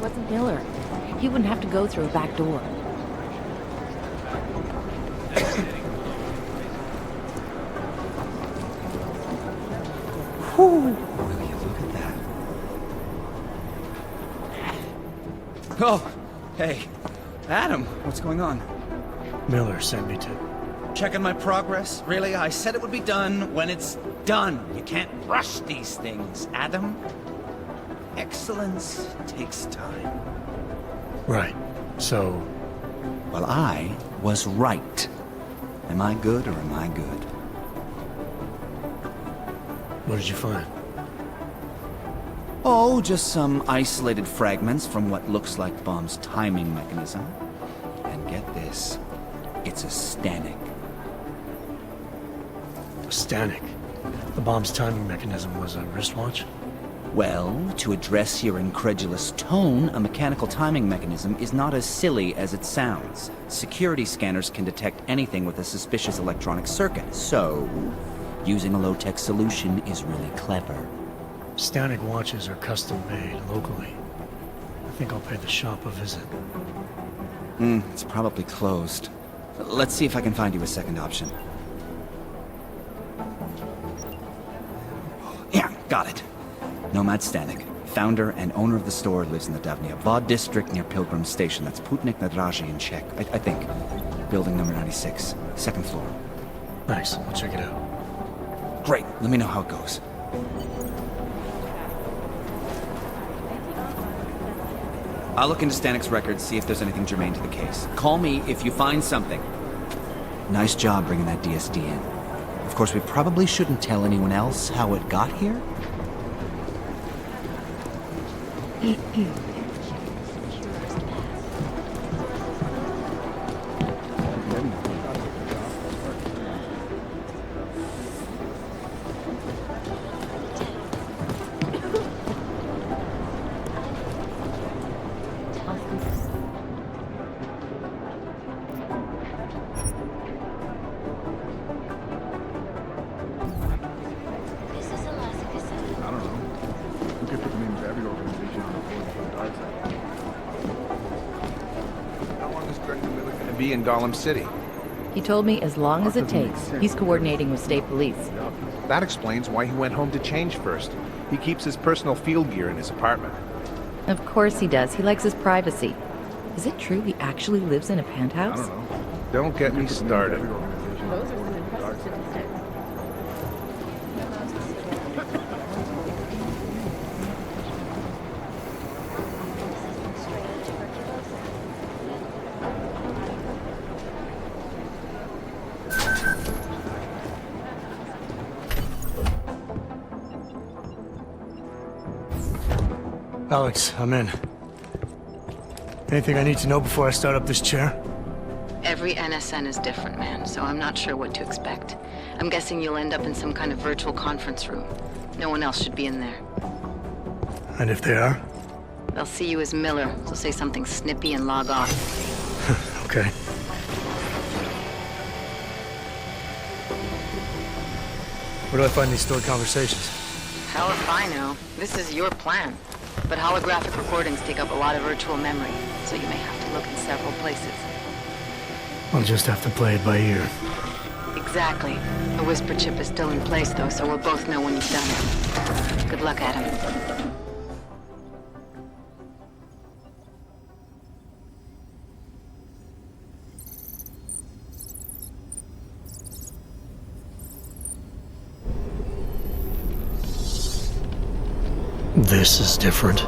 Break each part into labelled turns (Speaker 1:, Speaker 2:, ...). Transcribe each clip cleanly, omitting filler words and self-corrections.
Speaker 1: wasn't Miller. He wouldn't have to go through a back door.
Speaker 2: Whew. Will you look at that? Oh, hey. Adam, what's going on?
Speaker 3: Miller sent me to...
Speaker 2: Checking my progress? Really? I said it would be done when it's done. You can't rush these things, Adam. Excellence takes time.
Speaker 3: Right. So...
Speaker 2: Well, I was right. Am I good or am I good?
Speaker 3: What did you find?
Speaker 2: Oh, just some isolated fragments from what looks like bomb's timing mechanism. And get this, it's a Stanek.
Speaker 3: A Stanek? The bomb's timing mechanism was a wristwatch?
Speaker 2: Well, to address your incredulous tone, a mechanical timing mechanism is not as silly as it sounds. Security scanners can detect anything with a suspicious electronic circuit, so using a low-tech solution is really clever.
Speaker 3: Stanek watches are custom-made locally. I think I'll pay the shop a visit.
Speaker 2: It's probably closed. Let's see if I can find you a second option. Yeah, got it. Nomad Stanek, founder and owner of the store, lives in the Davnia Vod district near Pilgrim Station. That's Putnik Nadraji in Czech, I think. Building number 96, second floor.
Speaker 3: Nice, I'll check it out.
Speaker 2: Great, let me know how it goes. I'll look into Stanek's records, see if there's anything germane to the case. Call me if you find something. Nice job bringing that DSD in. Of course, we probably shouldn't tell anyone else how it got here.
Speaker 4: Be in Gollum City.
Speaker 1: He told me as long as it takes. He's coordinating with state police.
Speaker 4: That explains why he went home to change first. He keeps his personal field gear in his apartment.
Speaker 1: Of course he does. He likes his privacy. Is it true he actually lives in a penthouse?
Speaker 4: I don't know. Don't get me started.
Speaker 3: Alex, I'm in. Anything I need to know before I start up this chair?
Speaker 5: Every NSN is different, man, so I'm not sure what to expect. I'm guessing you'll end up in some kind of virtual conference room. No one else should be in there.
Speaker 3: And if they are?
Speaker 5: They'll see you as Miller, so say something snippy and log off.
Speaker 3: Okay. Where do I find these stored conversations?
Speaker 5: Hell if I know. This is your plan. But holographic recordings take up a lot of virtual memory, so you may have to look in several places.
Speaker 3: I'll just have to play it by ear.
Speaker 5: Exactly. The whisper chip is still in place, though, so we'll both know when you've done it. Good luck, Adam.
Speaker 3: This is different.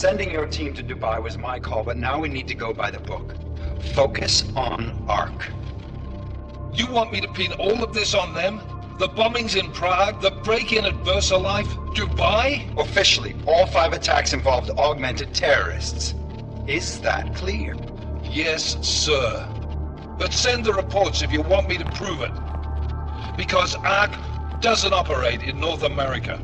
Speaker 6: Sending your team to Dubai was my call, but now we need to go by the book. Focus on ARC.
Speaker 7: You want me to pin all of this on them? The bombings in Prague, the break-in at VersaLife, Dubai?
Speaker 6: Officially, all 5 attacks involved augmented terrorists. Is that clear?
Speaker 7: Yes, sir. But send the reports if you want me to prove it. Because ARC doesn't operate in North America.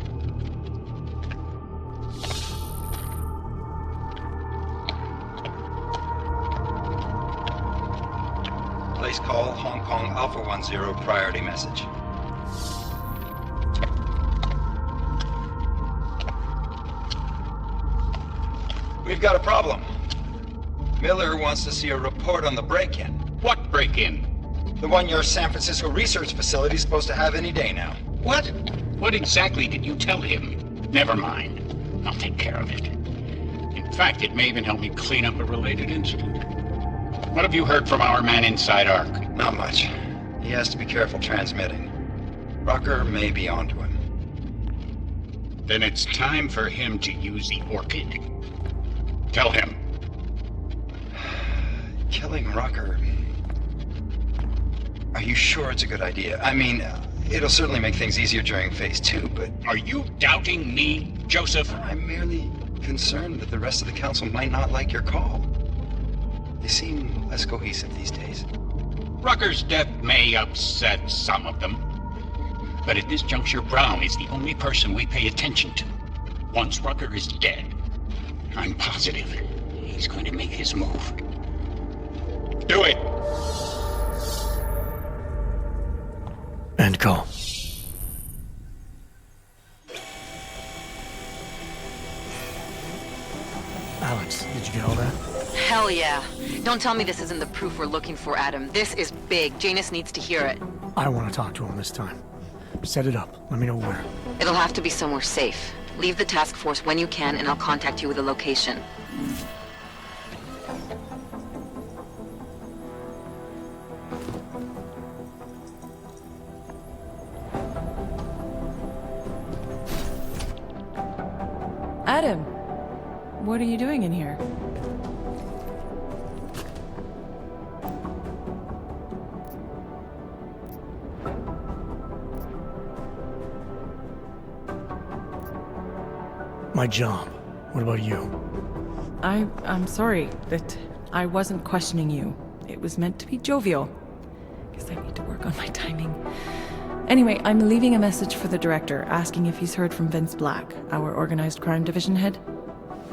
Speaker 6: Place call, Hong Kong Alpha 10, priority message. We've got a problem. Miller wants to see a report on the break-in.
Speaker 8: What break-in?
Speaker 6: The one your San Francisco research facility is supposed to have any day now.
Speaker 8: What? What exactly did you tell him? Never mind. I'll take care of it. In fact, it may even help me clean up a related incident. What have you heard from our man inside ARC?
Speaker 6: Not much. He has to be careful transmitting. Rucker may be onto him.
Speaker 8: Then it's time for him to use the Orchid. Tell him.
Speaker 6: Killing Rucker... Are you sure it's a good idea? I mean, it'll certainly make things easier during Phase 2, but...
Speaker 8: Are you doubting me, Joseph?
Speaker 6: I'm merely concerned that the rest of the Council might not like your call. They seem less cohesive these days.
Speaker 8: Rucker's death may upset some of them. But at this juncture, Brown is the only person we pay attention to. Once Rucker is dead, I'm positive he's going to make his move. Do it!
Speaker 3: End call. Alex, did you get all that?
Speaker 5: Hell yeah. Don't tell me this isn't the proof we're looking for, Adam. This is big. Janus needs to hear it.
Speaker 3: I want to talk to him this time. Set it up. Let me know where.
Speaker 5: It'll have to be somewhere safe. Leave the task force when you can, and I'll contact you with a location.
Speaker 9: Adam, what are you doing in here?
Speaker 3: My job. What about you?
Speaker 9: I'm sorry that I wasn't questioning you. It was meant to be jovial. Guess I need to work on my timing. Anyway, I'm leaving a message for the director, asking if he's heard from Vince Black, our organized crime division head.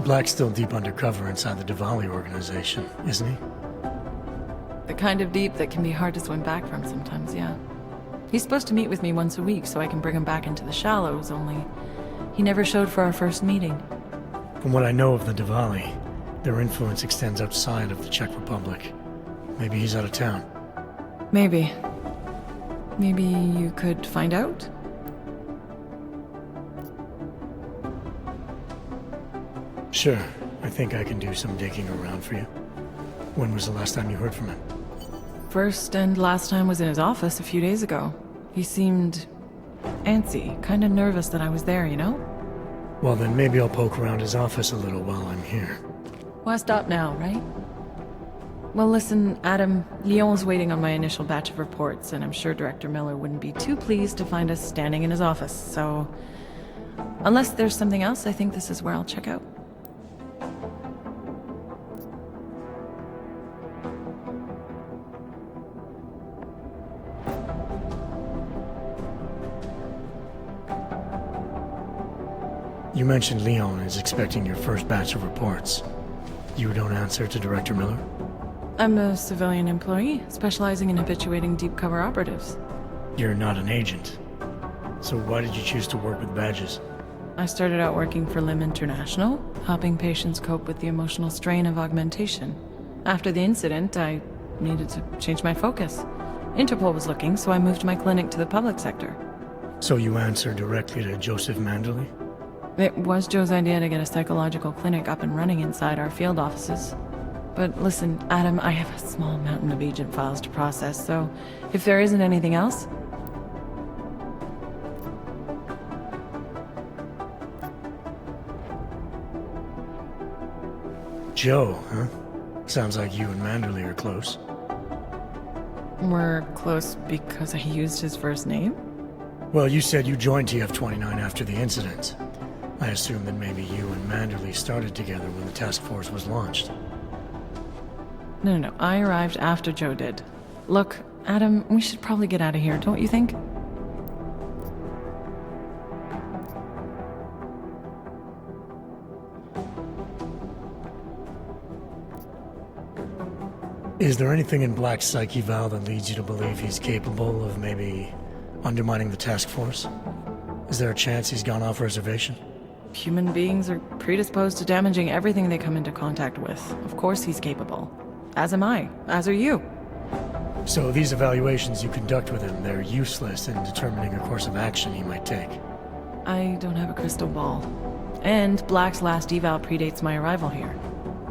Speaker 3: Black's still deep undercover inside the Diwali organization, isn't he?
Speaker 9: The kind of deep that can be hard to swim back from sometimes, yeah. He's supposed to meet with me once a week so I can bring him back into the shallows, only he never showed for our first meeting.
Speaker 3: From what I know of the Diwali, their influence extends outside of the Czech Republic. Maybe he's out of town.
Speaker 9: Maybe. Maybe you could find out?
Speaker 3: Sure. I think I can do some digging around for you. When was the last time you heard from him?
Speaker 9: First and last time was in his office a few days ago. He seemed antsy, kind of nervous that I was there, you know?
Speaker 3: Well, then maybe I'll poke around his office a little while I'm here.
Speaker 9: Why stop now, right? Well, listen, Adam, Lyon's waiting on my initial batch of reports, and I'm sure Director Miller wouldn't be too pleased to find us standing in his office, so... Unless there's something else, I think this is where I'll check out.
Speaker 3: You mentioned Leon is expecting your first batch of reports. You don't answer to Director Miller?
Speaker 9: I'm a civilian employee, specializing in habituating deep cover operatives.
Speaker 3: You're not an agent. So why did you choose to work with badges?
Speaker 9: I started out working for LIM International, helping patients cope with the emotional strain of augmentation. After the incident, I needed to change my focus. Interpol was looking, so I moved my clinic to the public sector.
Speaker 3: So you answer directly to Joseph Mandley?
Speaker 9: It was Joe's idea to get a psychological clinic up and running inside our field offices. But listen, Adam, I have a small mountain of agent files to process, so if there isn't anything else...
Speaker 3: Joe, huh? Sounds like you and Manderley are close.
Speaker 9: We're close because I used his first name?
Speaker 3: Well, you said you joined TF-29 after the incident. I assume that maybe you and Manderley started together when the task force was launched.
Speaker 9: No. I arrived after Joe did. Look, Adam, we should probably get out of here, don't you think?
Speaker 3: Is there anything in Black's psyche, Val, that leads you to believe he's capable of maybe undermining the task force? Is there a chance he's gone off reservation?
Speaker 9: Human beings are predisposed to damaging everything they come into contact with. Of course he's capable. As am I. As are you.
Speaker 3: So these evaluations you conduct with him, they're useless in determining a course of action he might take.
Speaker 9: I don't have a crystal ball. And Black's last eval predates my arrival here.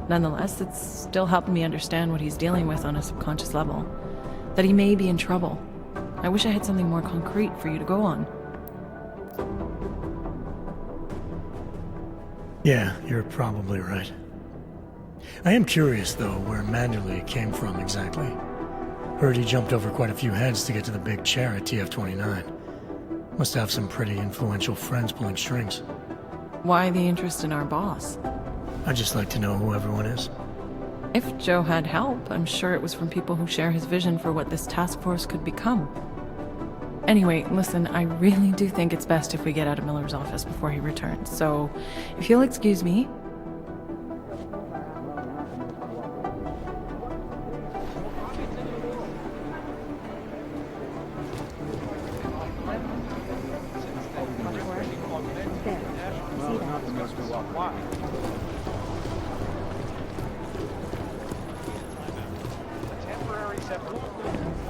Speaker 9: Nonetheless, it's still helping me understand what he's dealing with on a subconscious level. That he may be in trouble. I wish I had something more concrete for you to go on.
Speaker 3: Yeah, you're probably right. I am curious, though, where Manderley came from exactly. Heard he jumped over quite a few heads to get to the big chair at TF-29. Must have some pretty influential friends pulling strings.
Speaker 9: Why the interest in our boss?
Speaker 3: I'd just like to know who everyone is.
Speaker 9: If Joe had help, I'm sure it was from people who share his vision for what this task force could become. Anyway, listen, I really do think it's best if we get out of Miller's office before he returns, so if you'll excuse me.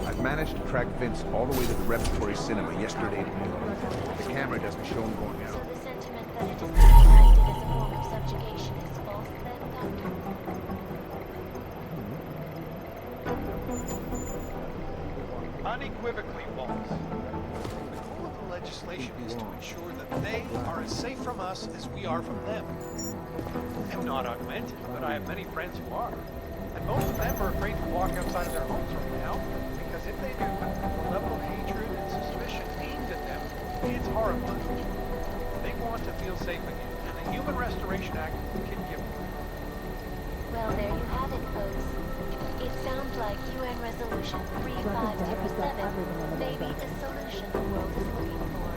Speaker 4: I've managed to track Vince all the way to the repertory cinema yesterday at noon. The camera doesn't show him going out.
Speaker 10: So the sentiment that it is being acted as a form of subjugation is false, then, Doctor?
Speaker 11: Unequivocally false. The goal of the legislation is to ensure that they are as safe from us as we are from them. I'm not augmented, but I have many friends who are. And most of them are afraid to walk outside of their homes right now, because if they do, the level of hatred and suspicion aimed at them is horrifying. They want to feel safe again, and the Human Restoration Act can give them.
Speaker 10: Well, there you have it, folks. It sounds like UN Resolution 3507 may be the solution the world is looking for.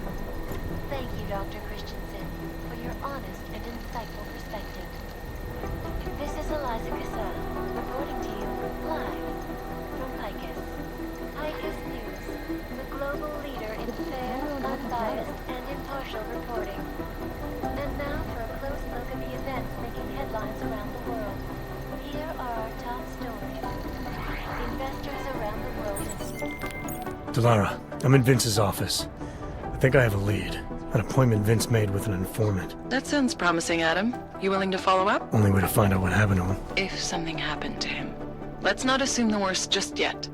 Speaker 10: Thank you, Dr. Christensen, for your honest and insightful perspective. This is Eliza Casella, reporting to you live from Picus. Picus News, the global leader in fair, unbiased, and impartial reporting. And now for a close look at the events making headlines around the world. Here are our top stories. Investors around the world.
Speaker 3: Delara, I'm in Vince's office. I think I have a lead. An appointment Vince made with an informant.
Speaker 9: That sounds promising, Adam. You willing to follow up?
Speaker 3: Only way to find out what happened to him.
Speaker 9: If something happened to him. Let's not assume the worst just yet.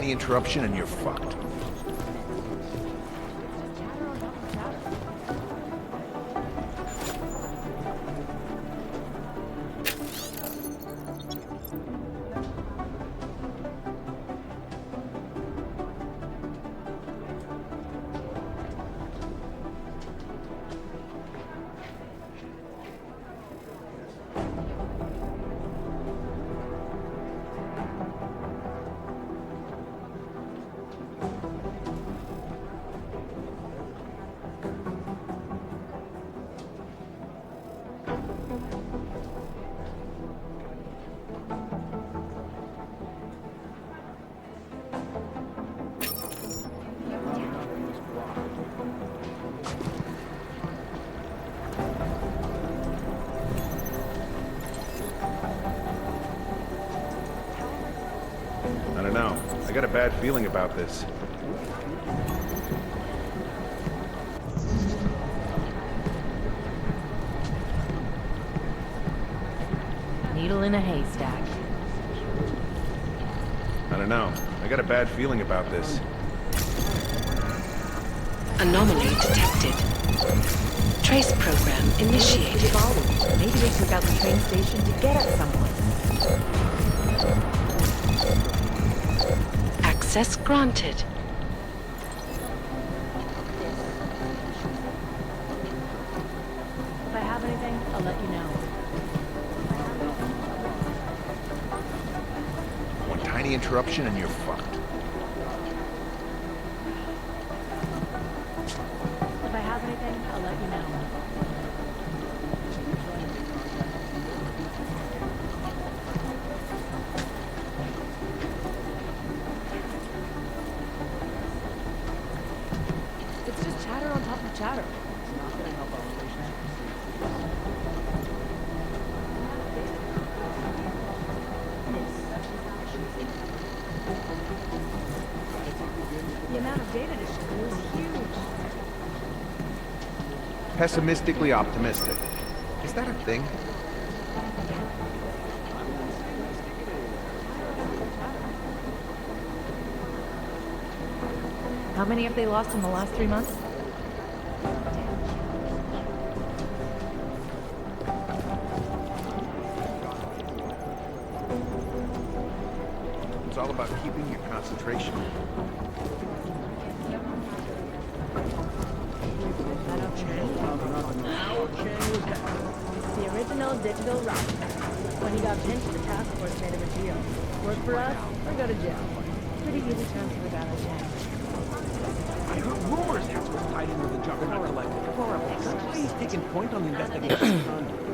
Speaker 4: tiny interruption and you're fucked. I don't know. I got a bad feeling about this.
Speaker 1: Needle in a haystack.
Speaker 4: I don't know. I got a bad feeling about this.
Speaker 12: Anomaly detected. Trace program initiated.
Speaker 1: Maybe they took out the train station to get at someone.
Speaker 12: Access granted.
Speaker 1: If I have anything, I'll let you know.
Speaker 4: One tiny interruption and you're fucked.
Speaker 1: If I have anything, I'll let you know. It's just chatter on top of chatter. It's not going to help our relationship. The amount of data to share is huge.
Speaker 4: Pessimistically optimistic. Is that a thing?
Speaker 1: How many have they lost in the last 3 months?
Speaker 4: It's all about keeping your concentration.
Speaker 13: The original digital rock. When he got pinched, the task force made him a deal. Work for us or go to jail. Pretty easy terms for that, I think.
Speaker 14: I heard rumors Hex was tied in with the Juggernaut Collective. Horrible. He's taking point on the investigation.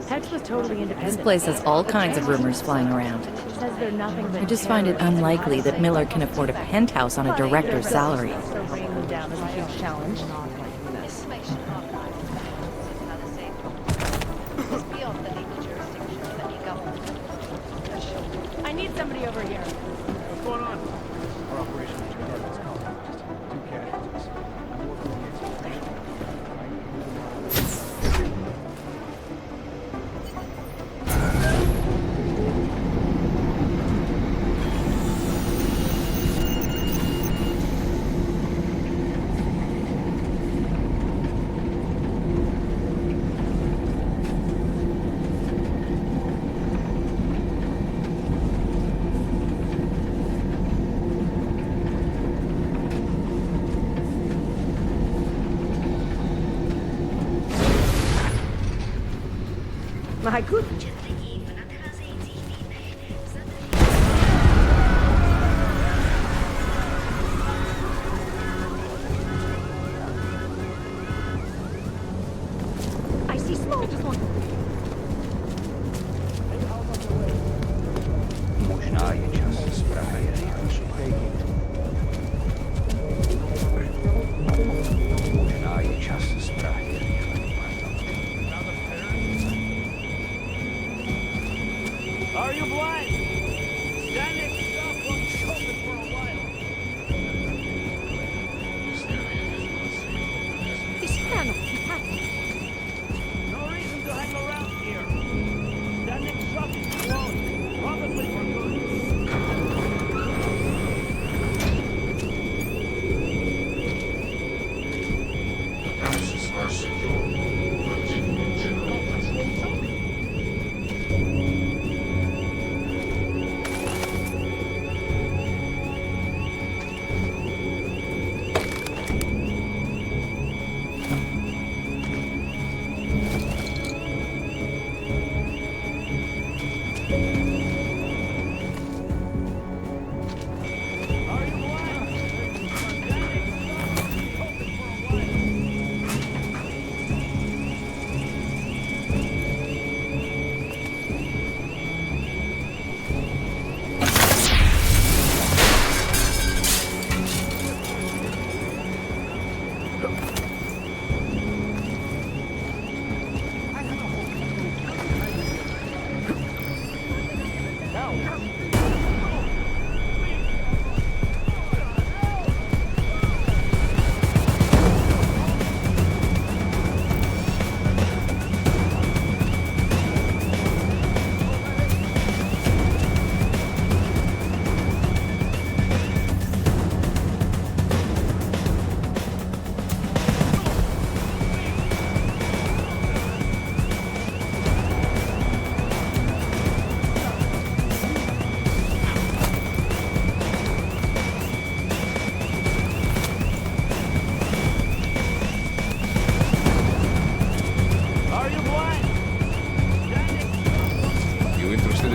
Speaker 13: Hex was totally independent.
Speaker 1: This place has all kinds of rumors flying around.
Speaker 13: Says they're nothing but
Speaker 1: I just find it unlikely that Miller can afford a penthouse on a director's salary.
Speaker 13: So bringing them down is a huge challenge.
Speaker 10: Information archive is by the same It's beyond the legal jurisdiction of any government.
Speaker 13: I need somebody over here.
Speaker 14: What's going on? Our operation is target's called. Just 2 casualties. I'm working on the explanation.
Speaker 13: My good. I see smoke.
Speaker 4: Možná je čas zprávit. Možná je čas zprávit.
Speaker 14: Are you blind? Standing stop won't be open for a while. No reason to hang around here. Standing shop is closed, probably for good.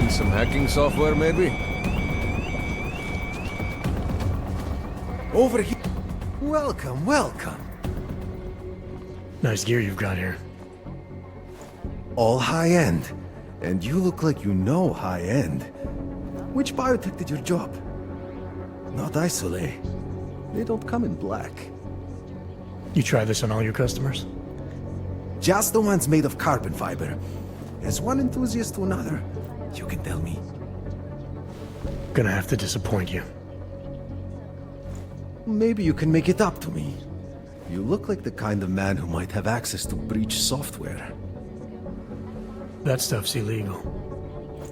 Speaker 15: Using some hacking software, maybe?
Speaker 16: Over here. Welcome, welcome.
Speaker 3: Nice gear you've got here.
Speaker 16: All high-end. And you look like you know high-end. Which biotech did your job? Not Isolate. They don't come in black.
Speaker 3: You try this on all your customers?
Speaker 16: Just the ones made of carbon fiber. As one enthusiast to another, you can tell me.
Speaker 3: Gonna have to disappoint you.
Speaker 16: Maybe you can make it up to me. You look like the kind of man who might have access to breach software.
Speaker 3: That stuff's illegal.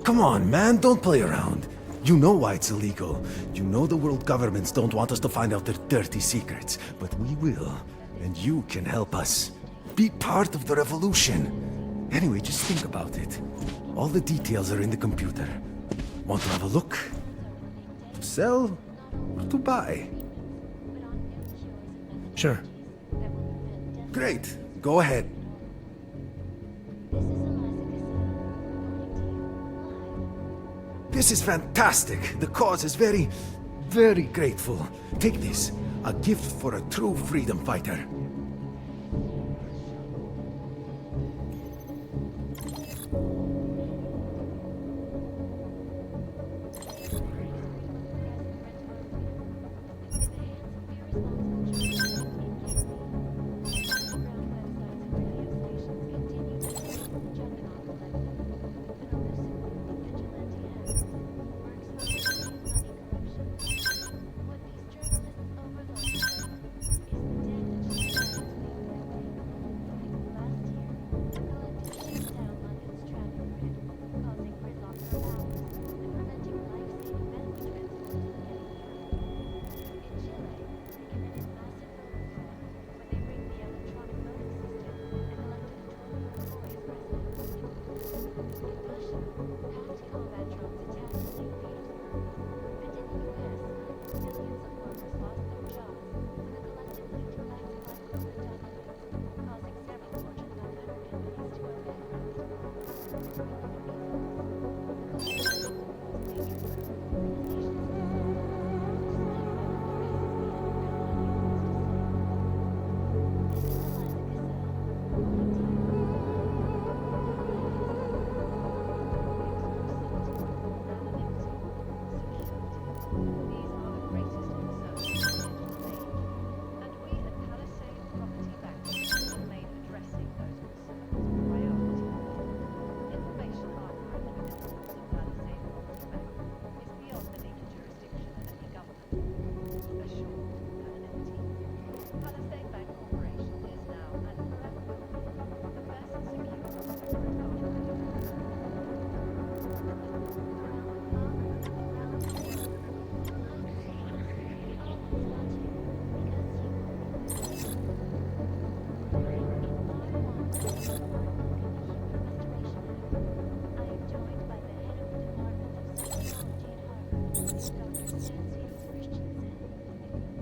Speaker 16: Come on, man, don't play around. You know why it's illegal. You know the world governments don't want us to find out their dirty secrets. But we will, and you can help us. Be part of the revolution. Anyway, just think about it. All the details are in the computer. Want to have a look? To sell or to buy?
Speaker 3: Sure.
Speaker 16: Great. Go ahead. This is fantastic. The cause is very, very grateful. Take this. A gift for a true freedom fighter.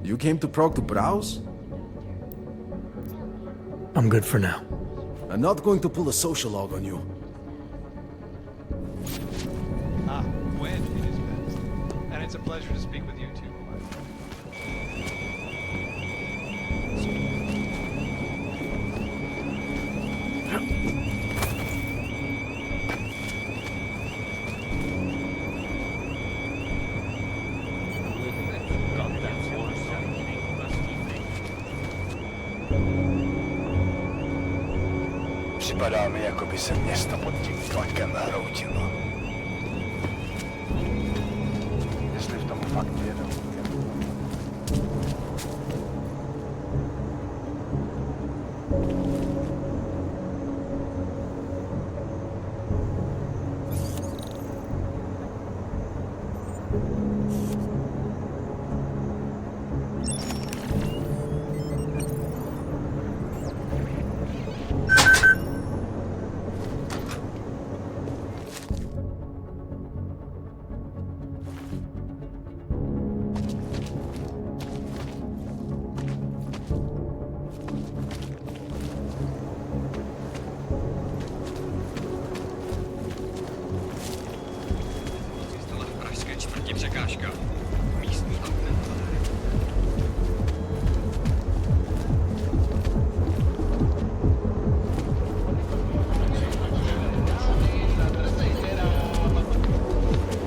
Speaker 16: You came to Prague to browse?
Speaker 3: I'm good for now.
Speaker 16: I'm not going to pull a social log on you.
Speaker 11: Ah, when it is best. And it's a pleasure to speak with you too.
Speaker 17: Připadá mi, jako by se město pod tím tlakem hroutilo. Jestli v tom fakt vědou.
Speaker 8: Let's go.